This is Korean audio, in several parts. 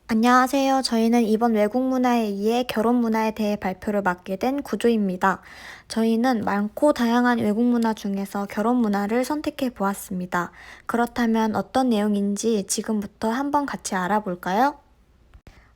안녕하세요. 저희는 이번 외국 문화에 의해 결혼 문화에 대해 발표를 맡게 된 구조입니다. 저희는 많고 다양한 외국 문화 중에서 결혼 문화를 선택해 보았습니다. 그렇다면 어떤 내용인지 지금부터 한번 같이 알아볼까요?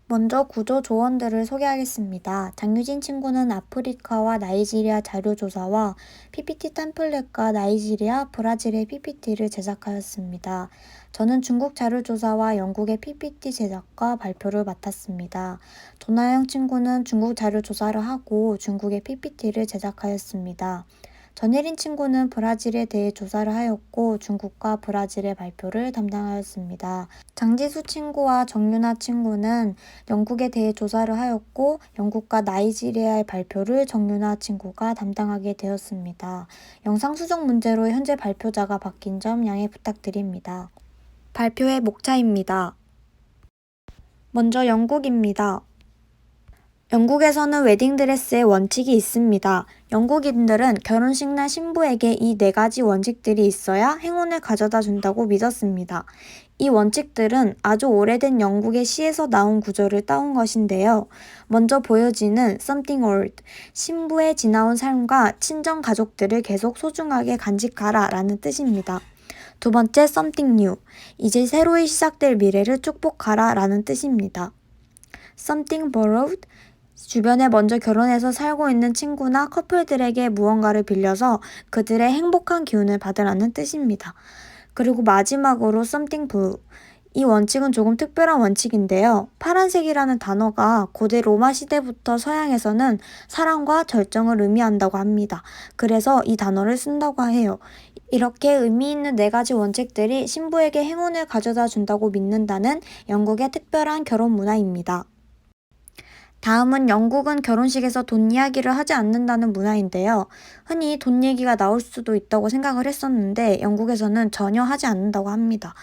먼저 구조 조언들을 소개하겠습니다. 장유진 친구는 아프리카와 나이지리아 자료조사와 PPT 템플릿과 나이지리아, 브라질의 PPT를 제작하였습니다. 저는 중국 자료조사와 영국의 PPT 제작과 발표를 맡았습니다. 조나영 친구는 중국 자료조사를 하고 중국의 PPT를 제작하였습니다. 전예린 친구는 브라질에 대해 조사를 하였고 중국과 브라질의 발표를 담당하였습니다. 장지수 친구와 정윤아 친구는 영국에 대해 조사를 하였고 영국과 나이지리아의 발표를 정윤아 친구가 담당하게 되었습니다. 영상 수정 문제로 현재 발표자가 바뀐 점 양해 부탁드립니다. 발표의 목차입니다. 먼저 영국입니다. 영국에서는 웨딩드레스의 원칙이 있습니다. 영국인들은 결혼식 날 신부에게 이 4가지 원칙들이 있어야 행운을 가져다 준다고 믿었습니다. 이 원칙들은 아주 오래된 영국의 시에서 나온 구조를 따온 것인데요. 먼저 보여지는 something old, 신부의 지나온 삶과 친정 가족들을 계속 소중하게 간직하라 라는 뜻입니다. 두 번째 something new, 이제 새로이 시작될 미래를 축복하라 라는 뜻입니다. something borrowed, 주변에 먼저 결혼해서 살고 있는 친구나 커플들에게 무언가를 빌려서 그들의 행복한 기운을 받으라는 뜻입니다. 그리고 마지막으로 something blue. 이 원칙은 조금 특별한 원칙인데요. 파란색이라는 단어가 고대 로마 시대부터 서양에서는 사랑과 절정을 의미한다고 합니다. 그래서 이 단어를 쓴다고 해요. 이렇게 의미 있는 4가지 원칙들이 신부에게 행운을 가져다 준다고 믿는다는 영국의 특별한 결혼 문화입니다. 다음은 영국은 결혼식에서 돈 이야기를 하지 않는다는 문화인데요. 흔히 돈 얘기가 나올 수도 있다고 생각을 했었는데 영국에서는 전혀 하지 않는다고 합니다.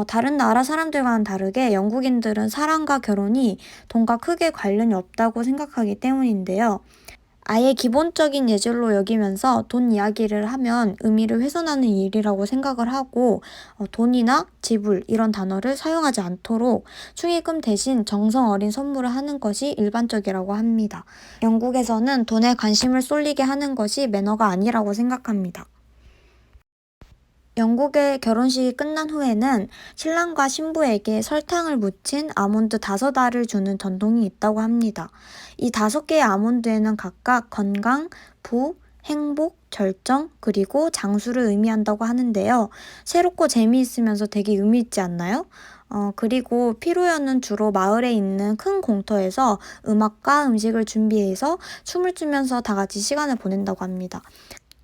다른 나라 사람들과는 다르게 영국인들은 사랑과 결혼이 돈과 크게 관련이 없다고 생각하기 때문인데요. 아예 기본적인 예절로 여기면서 돈 이야기를 하면 의미를 훼손하는 일이라고 생각을 하고 돈이나 지불 이런 단어를 사용하지 않도록 축의금 대신 정성 어린 선물을 하는 것이 일반적이라고 합니다. 영국에서는 돈에 관심을 쏠리게 하는 것이 매너가 아니라고 생각합니다. 영국의 결혼식이 끝난 후에는 신랑과 신부에게 설탕을 묻힌 아몬드 5알을 주는 전통이 있다고 합니다. 이 5개의 아몬드에는 각각 건강, 부, 행복, 절정, 그리고 장수를 의미한다고 하는데요. 새롭고 재미있으면서 되게 의미 있지 않나요? 그리고 피로연은 주로 마을에 있는 큰 공터에서 음악과 음식을 준비해서 춤을 추면서 다 같이 시간을 보낸다고 합니다.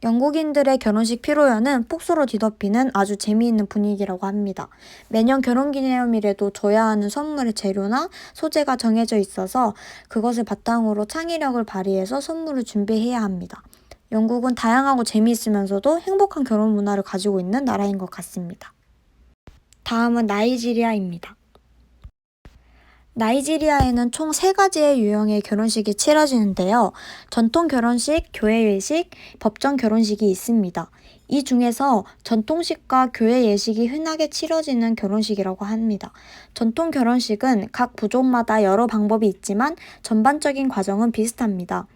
영국인들의 결혼식 피로연은 폭소로 뒤덮이는 아주 재미있는 분위기라고 합니다. 매년 결혼기념일에도 줘야 하는 선물의 재료나 소재가 정해져 있어서 그것을 바탕으로 창의력을 발휘해서 선물을 준비해야 합니다. 영국은 다양하고 재미있으면서도 행복한 결혼 문화를 가지고 있는 나라인 것 같습니다. 다음은 나이지리아입니다. 나이지리아에는 총 3가지의 유형의 결혼식이 치러지는데요. 전통 결혼식, 교회 예식, 법정 결혼식이 있습니다. 이 중에서 전통식과 교회 예식이 흔하게 치러지는 결혼식이라고 합니다. 전통 결혼식은 각 부족마다 여러 방법이 있지만 전반적인 과정은 비슷합니다.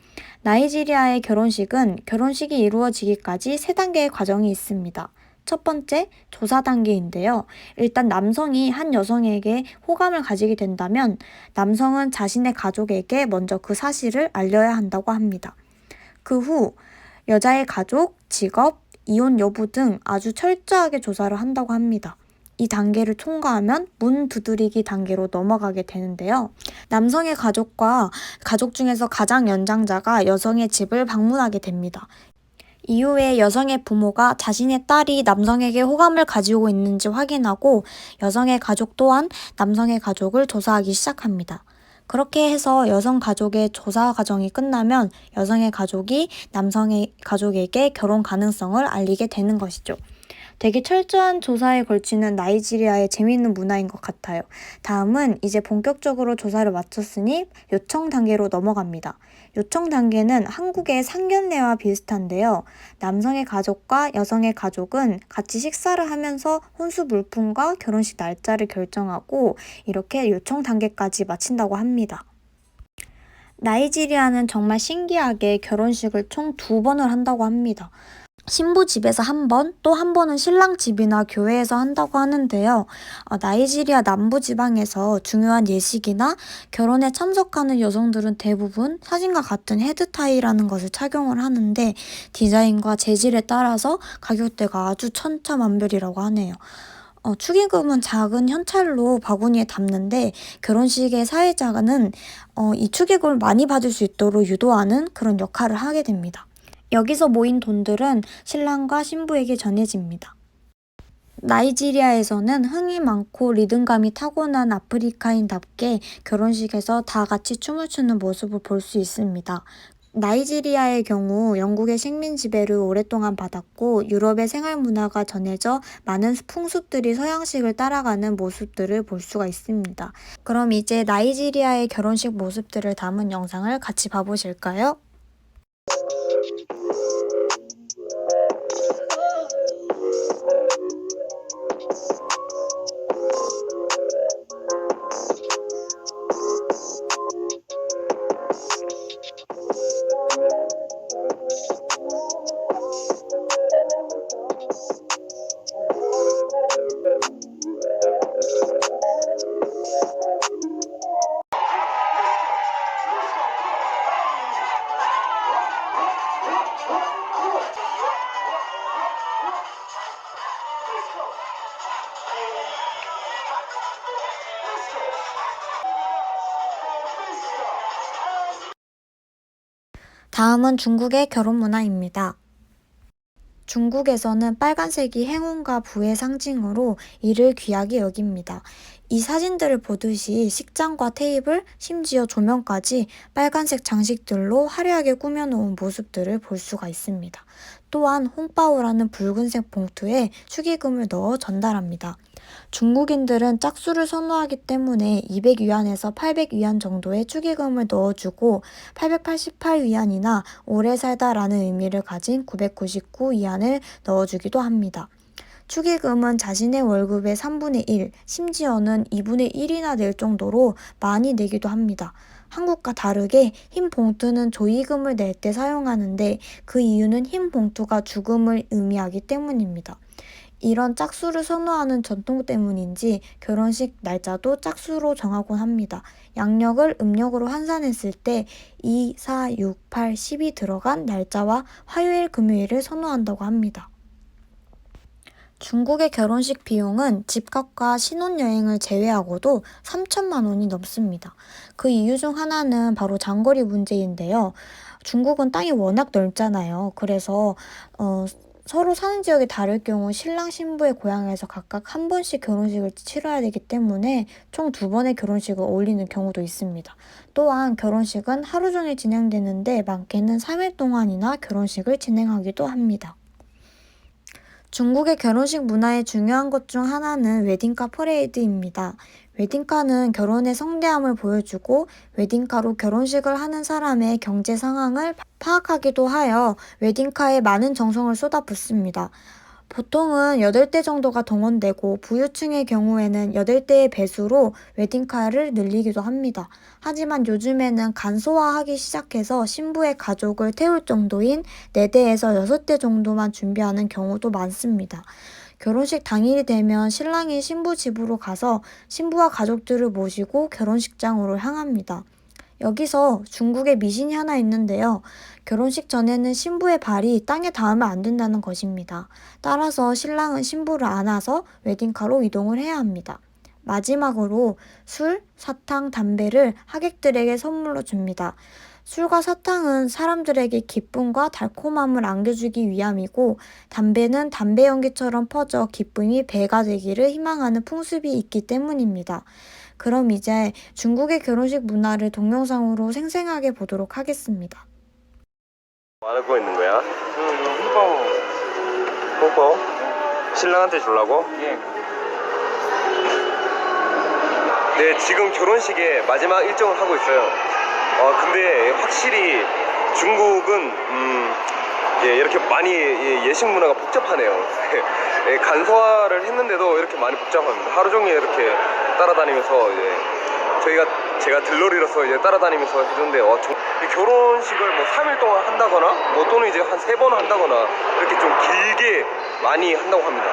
나이지리아의 결혼식은 결혼식이 이루어지기까지 3단계의 과정이 있습니다. 첫 번째, 조사 단계인데요. 일단 남성이 한 여성에게 호감을 가지게 된다면 남성은 자신의 가족에게 먼저 그 사실을 알려야 한다고 합니다. 그 후 여자의 가족, 직업, 이혼 여부 등 아주 철저하게 조사를 한다고 합니다. 이 단계를 통과하면 문 두드리기 단계로 넘어가게 되는데요. 남성의 가족과 가족 중에서 가장 연장자가 여성의 집을 방문하게 됩니다. 이후에 여성의 부모가 자신의 딸이 남성에게 호감을 가지고 있는지 확인하고 여성의 가족 또한 남성의 가족을 조사하기 시작합니다. 그렇게 해서 여성 가족의 조사 과정이 끝나면 여성의 가족이 남성의 가족에게 결혼 가능성을 알리게 되는 것이죠. 되게 철저한 조사에 걸치는 나이지리아의 재미있는 문화인 것 같아요. 다음은 이제 본격적으로 조사를 마쳤으니 요청 단계로 넘어갑니다. 요청 단계는 한국의 상견례와 비슷한데요. 남성의 가족과 여성의 가족은 같이 식사를 하면서 혼수 물품과 결혼식 날짜를 결정하고 이렇게 요청 단계까지 마친다고 합니다. 나이지리아는 정말 신기하게 결혼식을 총 2번을 한다고 합니다. 신부 집에서 1번, 또 1번은 신랑 집이나 교회에서 한다고 하는데요. 나이지리아 남부 지방에서 중요한 예식이나 결혼에 참석하는 여성들은 대부분 사진과 같은 헤드타이라는 것을 착용을 하는데 디자인과 재질에 따라서 가격대가 아주 천차만별이라고 하네요. 축의금은 작은 현찰로 바구니에 담는데 결혼식의 사회자는 이 축의금을 많이 받을 수 있도록 유도하는 그런 역할을 하게 됩니다. 여기서 모인 돈들은 신랑과 신부에게 전해집니다. 나이지리아에서는 흥이 많고 리듬감이 타고난 아프리카인답게 결혼식에서 다 같이 춤을 추는 모습을 볼 수 있습니다. 나이지리아의 경우 영국의 식민 지배를 오랫동안 받았고 유럽의 생활 문화가 전해져 많은 풍습들이 서양식을 따라가는 모습들을 볼 수가 있습니다. 그럼 이제 나이지리아의 결혼식 모습들을 담은 영상을 같이 봐보실까요? 다음은 중국의 결혼 문화입니다. 중국에서는 빨간색이 행운과 부의 상징으로 이를 귀하게 여깁니다. 이 사진들을 보듯이 식장과 테이블, 심지어 조명까지 빨간색 장식들로 화려하게 꾸며놓은 모습들을 볼 수가 있습니다. 또한 홍바오라는 붉은색 봉투에 축의금을 넣어 전달합니다. 중국인들은 짝수를 선호하기 때문에 200위안에서 800위안 정도의 축의금을 넣어주고 888위안이나 오래 살다라는 의미를 가진 999위안을 넣어주기도 합니다. 축의금은 자신의 월급의 3분의 1, 심지어는 2분의 1이나 낼 정도로 많이 내기도 합니다. 한국과 다르게 흰 봉투는 조의금을 낼 때 사용하는데 그 이유는 흰 봉투가 죽음을 의미하기 때문입니다. 이런 짝수를 선호하는 전통 때문인지 결혼식 날짜도 짝수로 정하곤 합니다. 양력을 음력으로 환산했을 때 2, 4, 6, 8, 10이 들어간 날짜와 화요일, 금요일을 선호한다고 합니다. 중국의 결혼식 비용은 집값과 신혼여행을 제외하고도 3천만 원이 넘습니다. 그 이유 중 하나는 바로 장거리 문제인데요. 중국은 땅이 워낙 넓잖아요. 그래서 서로 사는 지역이 다를 경우 신랑 신부의 고향에서 각각 1번씩 결혼식을 치러야 되기 때문에 총 2번의 결혼식을 올리는 경우도 있습니다. 또한 결혼식은 하루 종일 진행되는데 많게는 3일 동안이나 결혼식을 진행하기도 합니다. 중국의 결혼식 문화의 중요한 것 중 하나는 웨딩카 퍼레이드입니다. 웨딩카는 결혼의 성대함을 보여주고 웨딩카로 결혼식을 하는 사람의 경제 상황을 파악하기도 하여 웨딩카에 많은 정성을 쏟아붓습니다. 보통은 8대 정도가 동원되고 부유층의 경우에는 8대의 배수로 웨딩카를 늘리기도 합니다. 하지만 요즘에는 간소화하기 시작해서 신부의 가족을 태울 정도인 4대에서 6대 정도만 준비하는 경우도 많습니다. 결혼식 당일이 되면 신랑이 신부 집으로 가서 신부와 가족들을 모시고 결혼식장으로 향합니다. 여기서 중국의 미신이 하나 있는데요. 결혼식 전에는 신부의 발이 땅에 닿으면 안 된다는 것입니다. 따라서 신랑은 신부를 안아서 웨딩카로 이동을 해야 합니다. 마지막으로 술, 사탕, 담배를 하객들에게 선물로 줍니다. 술과 사탕은 사람들에게 기쁨과 달콤함을 안겨주기 위함이고 담배는 담배 연기처럼 퍼져 기쁨이 배가 되기를 희망하는 풍습이 있기 때문입니다. 그럼 이제 중국의 결혼식 문화를 동영상으로 생생하게 보도록 하겠습니다. 뭐 하고 있는 거야? 홍보 홍보? 신랑한테 주려고? 예. 네, 지금 결혼식의 마지막 일정을 하고 있어요. 근데 확실히 중국은 이렇게 많이 예식 문화가 복잡하네요. 예, 간소화를 했는데도 이렇게 많이 복잡합니다. 하루 종일 이렇게 따라다니면서 제가 들러리로서 따라다니면서 해줬는데 이 결혼식을 뭐 3일 동안 한다거나 뭐 또는 이제 한 3번 한다거나 이렇게 좀 길게 많이 한다고 합니다.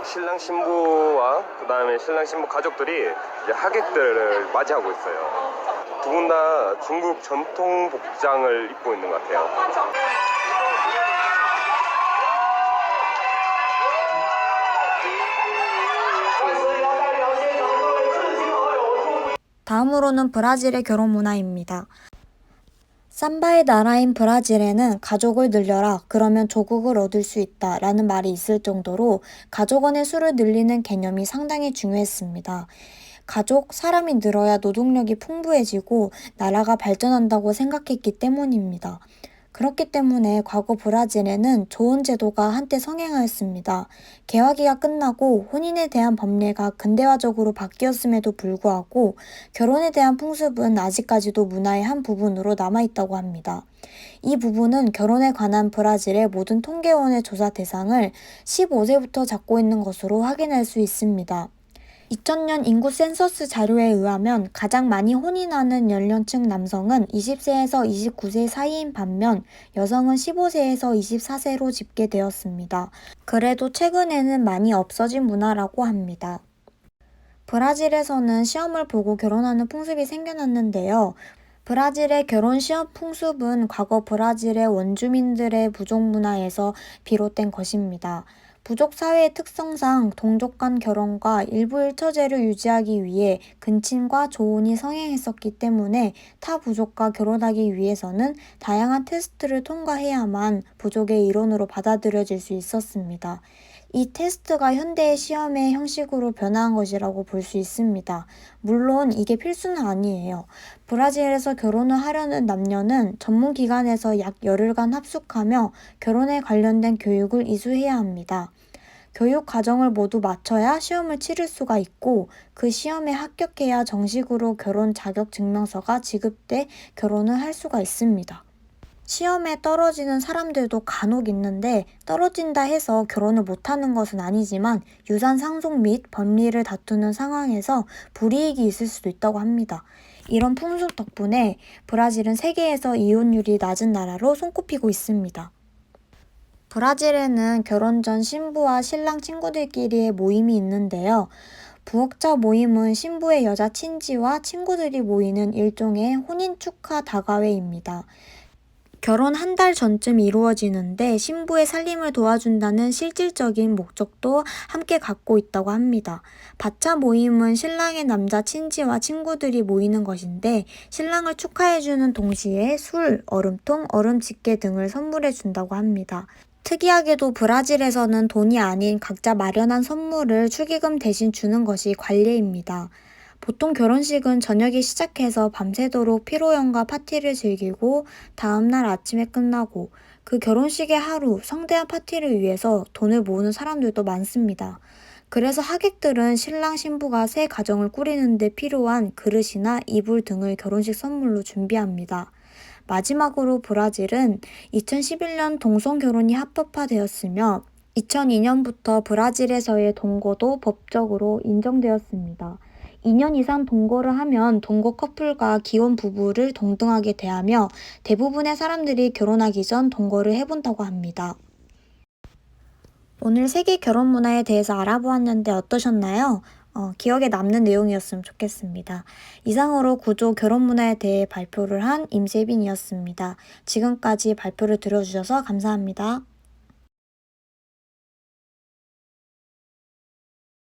신랑 신부와 그 다음에 신랑 신부 가족들이 이제 하객들을 맞이하고 있어요. 두 분 다 중국 전통 복장을 입고 있는 것 같아요. 다음으로는 브라질의 결혼 문화입니다. 삼바의 나라인 브라질에는 가족을 늘려라, 그러면 조국을 얻을 수 있다 라는 말이 있을 정도로 가족 안의 수를 늘리는 개념이 상당히 중요했습니다. 가족, 사람이 늘어야 노동력이 풍부해지고 나라가 발전한다고 생각했기 때문입니다. 그렇기 때문에 과거 브라질에는 조혼 제도가 한때 성행하였습니다. 개화기가 끝나고 혼인에 대한 법례가 근대화적으로 바뀌었음에도 불구하고 결혼에 대한 풍습은 아직까지도 문화의 한 부분으로 남아있다고 합니다. 이 부분은 결혼에 관한 브라질의 모든 통계원의 조사 대상을 15세부터 잡고 있는 것으로 확인할 수 있습니다. 2000년 인구 센서스 자료에 의하면 가장 많이 혼인하는 연령층 남성은 20세에서 29세 사이인 반면 여성은 15세에서 24세로 집계되었습니다. 그래도 최근에는 많이 없어진 문화라고 합니다. 브라질에서는 시험을 보고 결혼하는 풍습이 생겨났는데요. 브라질의 결혼 시험 풍습은 과거 브라질의 원주민들의 부족 문화에서 비롯된 것입니다. 부족 사회의 특성상 동족 간 결혼과 일부 일처제를 유지하기 위해 근친과 조혼이 성행했었기 때문에 타 부족과 결혼하기 위해서는 다양한 테스트를 통과해야만 부족의 일원으로 받아들여질 수 있었습니다. 이 테스트가 현대의 시험의 형식으로 변화한 것이라고 볼 수 있습니다. 물론 이게 필수는 아니에요. 브라질에서 결혼을 하려는 남녀는 전문기관에서 약 열흘간 합숙하며 결혼에 관련된 교육을 이수해야 합니다. 교육 과정을 모두 마쳐야 시험을 치를 수가 있고 그 시험에 합격해야 정식으로 결혼 자격 증명서가 지급돼 결혼을 할 수가 있습니다. 시험에 떨어지는 사람들도 간혹 있는데 떨어진다 해서 결혼을 못하는 것은 아니지만 유산 상속 및 법리를 다투는 상황에서 불이익이 있을 수도 있다고 합니다. 이런 풍습 덕분에 브라질은 세계에서 이혼율이 낮은 나라로 손꼽히고 있습니다. 브라질에는 결혼 전 신부와 신랑 친구들끼리의 모임이 있는데요. 부역자 모임은 신부의 여자 친지와 친구들이 모이는 일종의 혼인 축하 다가회입니다. 결혼 한 달 전쯤 이루어지는데 신부의 살림을 도와준다는 실질적인 목적도 함께 갖고 있다고 합니다. 바차 모임은 신랑의 남자 친지와 친구들이 모이는 것인데 신랑을 축하해주는 동시에 술, 얼음통, 얼음 집게 등을 선물해 준다고 합니다. 특이하게도 브라질에서는 돈이 아닌 각자 마련한 선물을 축의금 대신 주는 것이 관례입니다. 보통 결혼식은 저녁에 시작해서 밤새도록 피로연과 파티를 즐기고 다음날 아침에 끝나고 그 결혼식의 하루 성대한 파티를 위해서 돈을 모으는 사람들도 많습니다. 그래서 하객들은 신랑 신부가 새 가정을 꾸리는 데 필요한 그릇이나 이불 등을 결혼식 선물로 준비합니다. 마지막으로 브라질은 2011년 동성결혼이 합법화되었으며 2002년부터 브라질에서의 동거도 법적으로 인정되었습니다. 2년 이상 동거를 하면 동거 커플과 기혼 부부를 동등하게 대하며 대부분의 사람들이 결혼하기 전 동거를 해본다고 합니다. 오늘 세계 결혼 문화에 대해서 알아보았는데 어떠셨나요? 기억에 남는 내용이었으면 좋겠습니다. 이상으로 구조 결혼 문화에 대해 발표를 한 임세빈이었습니다. 지금까지 발표를 들어주셔서 감사합니다.